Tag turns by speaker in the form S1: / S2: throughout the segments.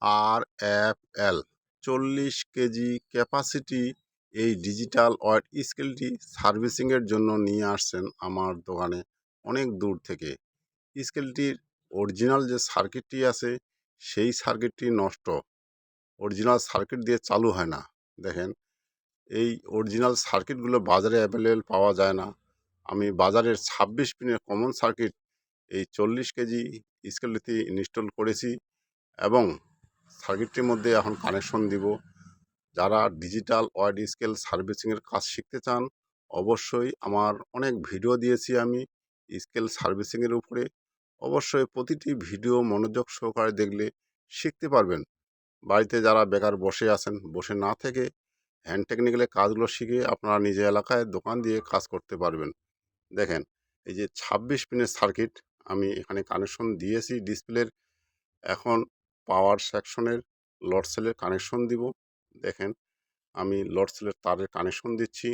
S1: RFL 40 KG capacity এই digital wait স্কেলটি সার্ভিসিংয়ের জন্য নিয়ে আসছেন আমার দোকানে অনেক দূর থেকে। স্কেলটির অরিজিনাল যে সার্কিটটি আছে সেই সার্কিটটি নষ্ট, অরিজিনাল সার্কিট দিয়ে চালু হয় না। দেখেন, এই অরিজিনাল সার্কিটগুলো বাজারে অ্যাভেলেবেল পাওয়া যায় না। আমি বাজারের 26 পিনের কমন সার্কিট এই 40 কেজি স্কেলটিতে ইনস্টল করেছি এবং সার্কিটটির মধ্যে এখন কানেকশন দিব। যারা ডিজিটাল ওয়েট স্কেল সার্ভিসিংয়ের কাজ শিখতে চান, অবশ্যই আমার অনেক ভিডিও দিয়েছি আমি স্কেল সার্ভিসিংয়ের উপরে। অবশ্যই প্রতিটি ভিডিও মনোযোগ সহকারে দেখলে শিখতে পারবেন। বাড়িতে যারা বেকার বসে আছেন, বসে না থেকে হ্যান্ড টেকনিক্যালে কাজগুলো শিখে আপনারা নিজের এলাকায় দোকান দিয়ে কাজ করতে পারবেন। দেখেন, এই যে 26 পিনের সার্কিট আমি এখানে কানেকশন দিয়েছি ডিসপ্লের। এখন পাওয়ার সেকশনের লোড সেলের কানেকশন দিব। দেখেন, আমি লোড সেলের তারের কানেকশন দিচ্ছি।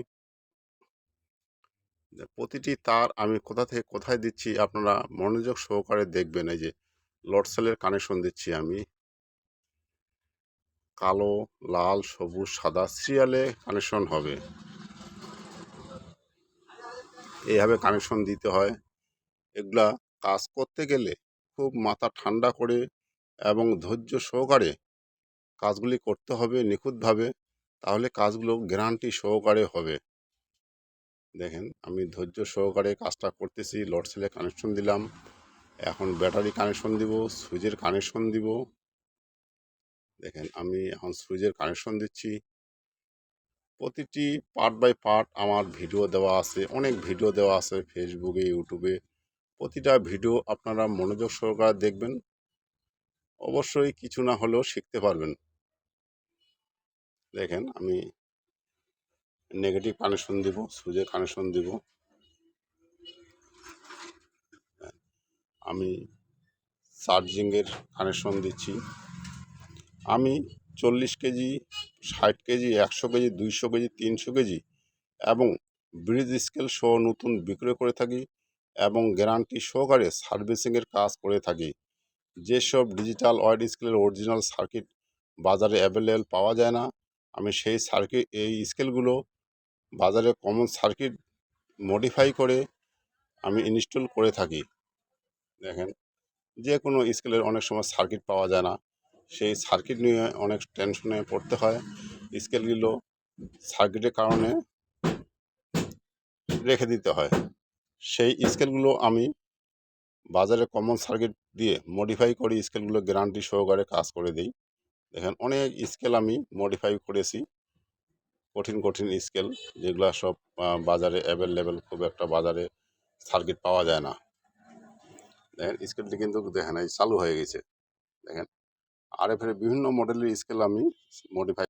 S1: প্রতিটি তার আমি কোথা থেকে কোথায় দিচ্ছি আপনারা মনোযোগ সহকারে দেখবেন। এই যে লোড সেলের কানেকশন দিচ্ছি আমি, কালো, লাল, সবুজ, সাদা সিরিয়ালে কানেকশন হবে। এইভাবে কানেকশন দিতে হয়। এগুলা কাজ করতে গেলে খুব মাথা ঠান্ডা করে এবং ধৈর্য সহকারে কাজগুলি করতে হবে নিখুঁতভাবে, তাহলে কাজগুলো গ্যারান্টি সহকারে হবে। দেখেন, আমি ধৈর্য সহকারে কাজটা করতেছি। লোড সেলে কানেকশন দিলাম, এখন ব্যাটারি কানেকশন দিব, সুইচের কানেকশন দিব। দেখেন, আমি এখন সুইচের কানেকশন দিচ্ছি। প্রতিটি পার্ট বাই পার্ট আমার ভিডিও দেওয়া আছে, অনেক ভিডিও দেওয়া আছে ফেসবুকে, ইউটিউবে। প্রতিটা ভিডিও আপনারা মনোযোগ সহকারে দেখবেন, অবশ্যই কিছু না হলেও শিখতে পারবেন। দেখেন, আমি নেগেটিভ কানেকশন দিব, সুইচের কানেকশন দিব। আমি চার্জিংয়ের কানেকশন দিচ্ছি। আমি 40 KG, 60 KG, 100 KG, 200 KG, 300 KG এবং ব্রিজ স্কেল সহ নতুন বিক্রয় করে থাকি এবং গ্যারান্টি সহকারে সার্ভিসিংয়ের কাজ করে থাকি। যেসব ডিজিটাল ওয়েট স্কেলের অরিজিনাল সার্কিট বাজারে অ্যাভেলেবেল পাওয়া যায় না, আমি সেই সার্কিট এই স্কেলগুলো বাজারে কমন সার্কিট মডিফাই করে আমি ইনস্টল করে থাকি। দেখেন, যে কোনো স্কেলের অনেক সময় সার্কিট পাওয়া যায় না, সেই সার্কিট নিয়ে অনেক টেনশনে পড়তে হয়। স্কেলগুলো সার্কিটের কারণে রেখে দিতে হয়। সেই স্কেলগুলো আমি বাজারে কমন সার্কিট দিয়ে মডিফাই করে স্কেলগুলো গ্যারান্টি সহকারে কাজ করে দিই। দেখেন, অনেক স্কেল আমি মডিফাই করেছি, কঠিন কঠিন স্কেল, যেগুলো সব বাজারে অ্যাভেলেবেল, খুব একটা বাজারে সার্কিট পাওয়া যায় না। দেখেন, স্কেলটি কিন্তু দেখেন এই চালু হয়ে গেছে। দেখেন, RF এর বিভিন্ন মডেলের স্কেল আমি মডিফাই